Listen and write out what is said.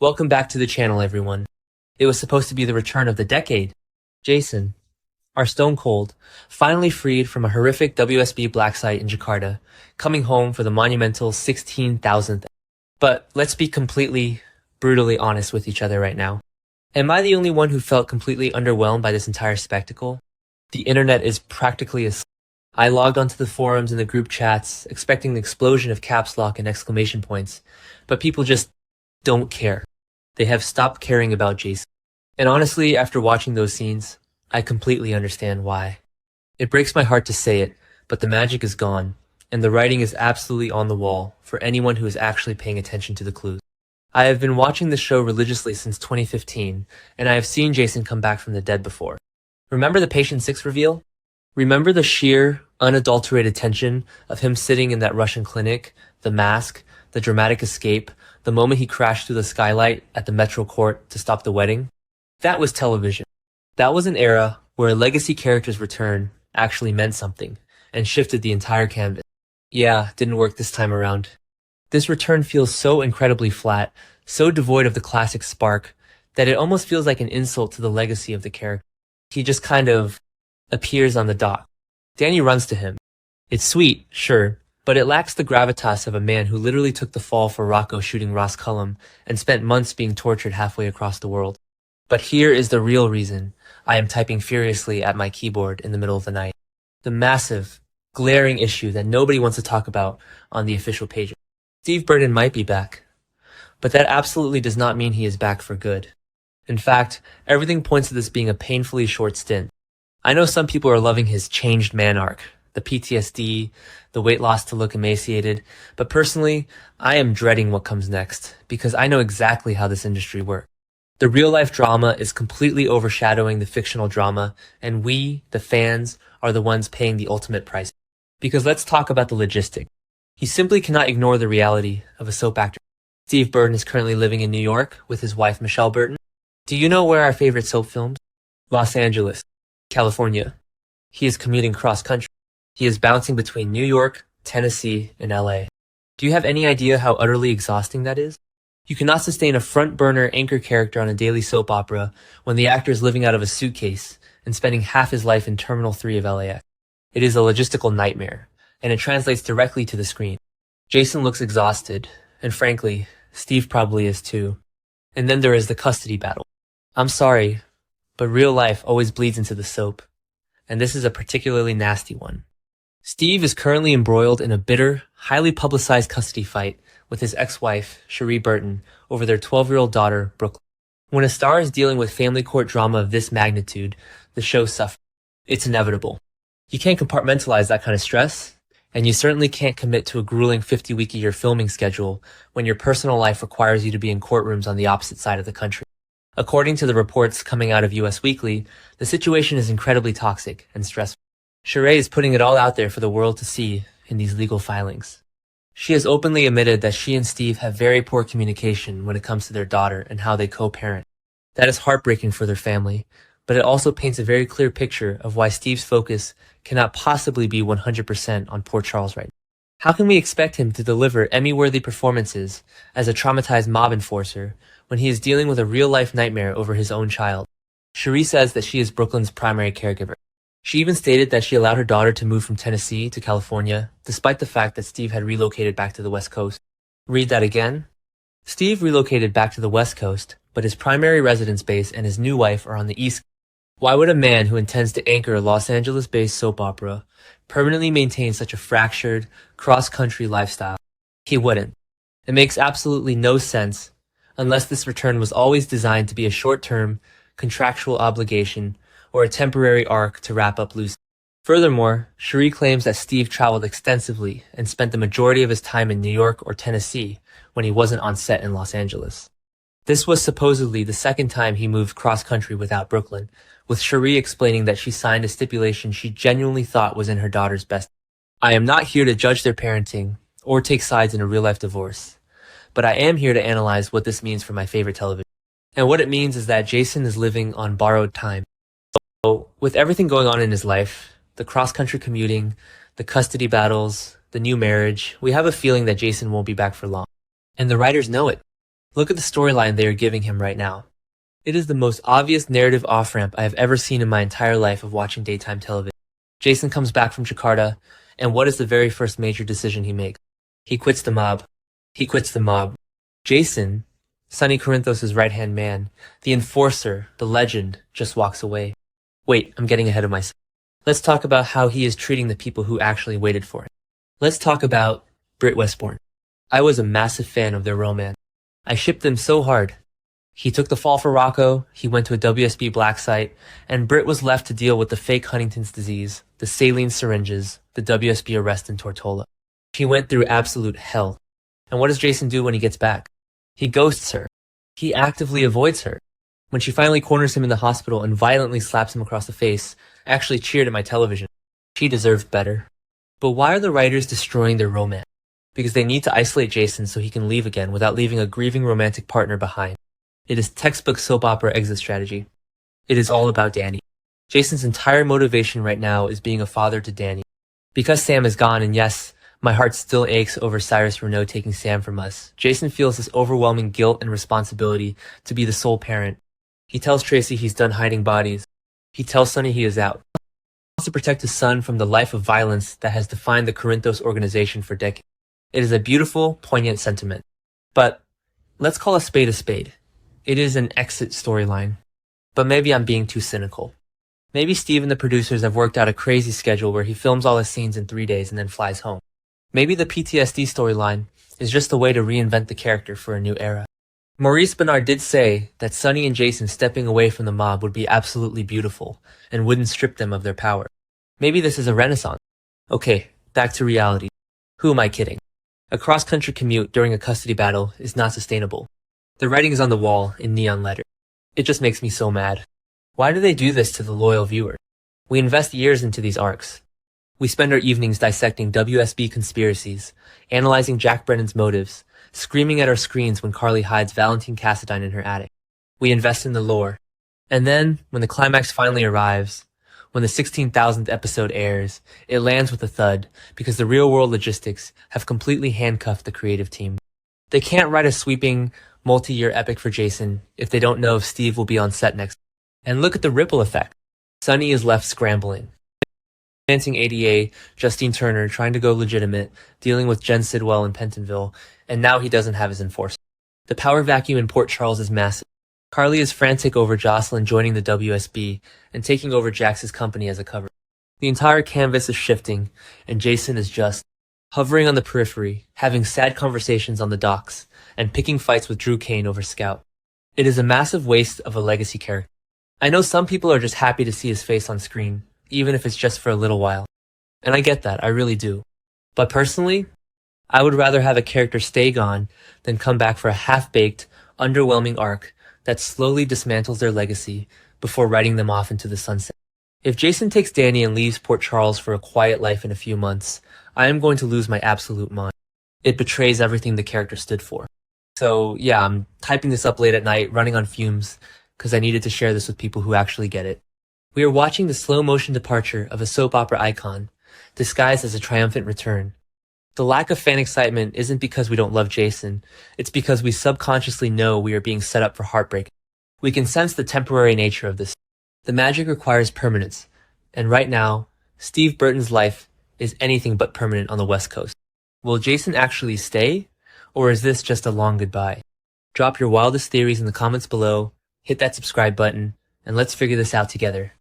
Welcome back to the channel, everyone. It was supposed to be the return of the decade. Jason, our Stone Cold, finally freed from a horrific WSB black site in Jakarta, coming home for the monumental 16,000th. But let's be completely, brutally honest with each other right now. Am I the only one who felt completely underwhelmed by this entire spectacle? The internet is practically asleep. I logged onto the forums and the group chats, expecting an explosion of caps lock and exclamation points, but people just don't care. They have stopped caring about Jason. And honestly, after watching those scenes, I completely understand why. It breaks my heart to say it, but the magic is gone, and the writing is absolutely on the wall for anyone who is actually paying attention to the clues. I have been watching the show religiously since 2015, and I have seen Jason come back from the dead before. Remember the Patient 6 reveal? Remember the sheer, unadulterated tension of him sitting in that Russian clinic, the mask, the dramatic escape, the moment he crashed through the skylight at the Metro Court to stop the wedding? That was television. That was an era where a legacy character's return actually meant something and shifted the entire canvas. Yeah, didn't work this time around. This return feels so incredibly flat, so devoid of the classic spark, that it almost feels like an insult to the legacy of the character. He just kind of appears on the dock. Danny runs to him. It's sweet, sure, but it lacks the gravitas of a man who literally took the fall for Rocco shooting Ross Cullum and spent months being tortured halfway across the world. But here is the real reason I am typing furiously at my keyboard in the middle of the night. The massive, glaring issue that nobody wants to talk about on the official page. Steve Burton might be back, but that absolutely does not mean he is back for good. In fact, everything points to this being a painfully short stint. I know some people are loving his changed man arc, the PTSD, the weight loss to look emaciated, but personally, I am dreading what comes next because I know exactly how this industry works. The real-life drama is completely overshadowing the fictional drama, and we, the fans, are the ones paying the ultimate price. Because let's talk about the logistics. He simply cannot ignore the reality of a soap actor. Steve Burton is currently living in New York with his wife Michelle Burton. Do you know where our favorite soap films? Los Angeles, California. He is commuting cross-country. He is bouncing between New York, Tennessee, and LA. Do you have any idea how utterly exhausting that is? You cannot sustain a front-burner anchor character on a daily soap opera when the actor is living out of a suitcase and spending half his life in Terminal 3 of LAX. It is a logistical nightmare, and it translates directly to the screen. Jason looks exhausted, and frankly, Steve probably is too. And then there is the custody battle. I'm sorry, but real life always bleeds into the soap, and this is a particularly nasty one. Steve is currently embroiled in a bitter, highly publicized custody fight with his ex-wife, Cherie Burton, over their 12-year-old daughter, Brooklyn. When a star is dealing with family court drama of this magnitude, the show suffers. It's inevitable. You can't compartmentalize that kind of stress, and you certainly can't commit to a grueling 50-week-a-year filming schedule when your personal life requires you to be in courtrooms on the opposite side of the country. According to the reports coming out of US Weekly, the situation is incredibly toxic and stressful. Cherie is putting it all out there for the world to see in these legal filings. She has openly admitted that she and Steve have very poor communication when it comes to their daughter and how they co-parent. That is heartbreaking for their family, but it also paints a very clear picture of why Steve's focus cannot possibly be 100% on poor Charles right now. How can we expect him to deliver Emmy-worthy performances as a traumatized mob enforcer when he is dealing with a real-life nightmare over his own child? Cherie says that she is Brooklyn's primary caregiver. She even stated that she allowed her daughter to move from Tennessee to California, despite the fact that Steve had relocated back to the West Coast. Read that again. Steve relocated back to the West Coast, but his primary residence base and his new wife are on the East Coast. Why would a man who intends to anchor a Los Angeles-based soap opera permanently maintain such a fractured, cross-country lifestyle? He wouldn't. It makes absolutely no sense, unless this return was always designed to be a short-term, contractual obligation or a temporary arc to wrap up loose. Furthermore, Cherie claims that Steve traveled extensively and spent the majority of his time in New York or Tennessee when he wasn't on set in Los Angeles. This was supposedly the second time he moved cross-country without Brooklyn, with Cherie explaining that she signed a stipulation she genuinely thought was in her daughter's best. I am not here to judge their parenting or take sides in a real-life divorce, but I am here to analyze what this means for my favorite television. And what it means is that Jason is living on borrowed time. So, with everything going on in his life, the cross-country commuting, the custody battles, the new marriage, we have a feeling that Jason won't be back for long. And the writers know it. Look at the storyline they are giving him right now. It is the most obvious narrative off-ramp I have ever seen in my entire life of watching daytime television. Jason comes back from Jakarta, and what is the very first major decision he makes? He quits the mob. He quits the mob. Jason, Sonny Corinthos' right-hand man, the enforcer, the legend, just walks away. Wait, I'm getting ahead of myself. Let's talk about how he is treating the people who actually waited for him. Let's talk about Britt Westbourne. I was a massive fan of their romance. I shipped them so hard. He took the fall for Rocco, he went to a WSB black site, and Britt was left to deal with the fake Huntington's disease, the saline syringes, the WSB arrest in Tortola. She went through absolute hell. And what does Jason do when he gets back? He ghosts her. He actively avoids her. When she finally corners him in the hospital and violently slaps him across the face, I actually cheered at my television. She deserved better. But why are the writers destroying their romance? Because they need to isolate Jason so he can leave again without leaving a grieving romantic partner behind. It is textbook soap opera exit strategy. It is all about Danny. Jason's entire motivation right now is being a father to Danny. Because Sam is gone, and yes, my heart still aches over Cyrus Renaud taking Sam from us, Jason feels this overwhelming guilt and responsibility to be the sole parent. He tells Tracy he's done hiding bodies. He tells Sonny he is out. He wants to protect his son from the life of violence that has defined the Corinthos organization for decades. It is a beautiful, poignant sentiment. But let's call a spade a spade. It is an exit storyline. But maybe I'm being too cynical. Maybe Steve and the producers have worked out a crazy schedule where he films all his scenes in 3 days and then flies home. Maybe the PTSD storyline is just a way to reinvent the character for a new era. Maurice Bernard did say that Sonny and Jason stepping away from the mob would be absolutely beautiful and wouldn't strip them of their power. Maybe this is a renaissance. Okay, back to reality. Who am I kidding? A cross-country commute during a custody battle is not sustainable. The writing is on the wall in neon letters. It just makes me so mad. Why do they do this to the loyal viewer? We invest years into these arcs. We spend our evenings dissecting WSB conspiracies, analyzing Jack Brennan's motives, screaming at our screens when Carly hides Valentine Cassadine in her attic. We invest in the lore. And then, when the climax finally arrives, when the 16,000th episode airs, it lands with a thud because the real-world logistics have completely handcuffed the creative team. They can't write a sweeping, multi-year epic for Jason if they don't know if Steve will be on set next. And look at the ripple effect. Sonny is left scrambling. Financing ADA, Justine Turner trying to go legitimate, dealing with Jen Sidwell in Pentonville, and now he doesn't have his enforcer. The power vacuum in Port Charles is massive. Carly is frantic over Jocelyn joining the WSB and taking over Jax's company as a cover. The entire canvas is shifting, and Jason is just hovering on the periphery, having sad conversations on the docks, and picking fights with Drew Kane over Scout. It is a massive waste of a legacy character. I know some people are just happy to see his face on screen, even if it's just for a little while. And I get that, I really do. But personally, I would rather have a character stay gone than come back for a half-baked, underwhelming arc that slowly dismantles their legacy before writing them off into the sunset. If Jason takes Danny and leaves Port Charles for a quiet life in a few months, I am going to lose my absolute mind. It betrays everything the character stood for. So yeah, I'm typing this up late at night, running on fumes, because I needed to share this with people who actually get it. We are watching the slow-motion departure of a soap opera icon, disguised as a triumphant return. The lack of fan excitement isn't because we don't love Jason, it's because we subconsciously know we are being set up for heartbreak. We can sense the temporary nature of this. The magic requires permanence, and right now, Steve Burton's life is anything but permanent on the West Coast. Will Jason actually stay, or is this just a long goodbye? Drop your wildest theories in the comments below, hit that subscribe button, and let's figure this out together.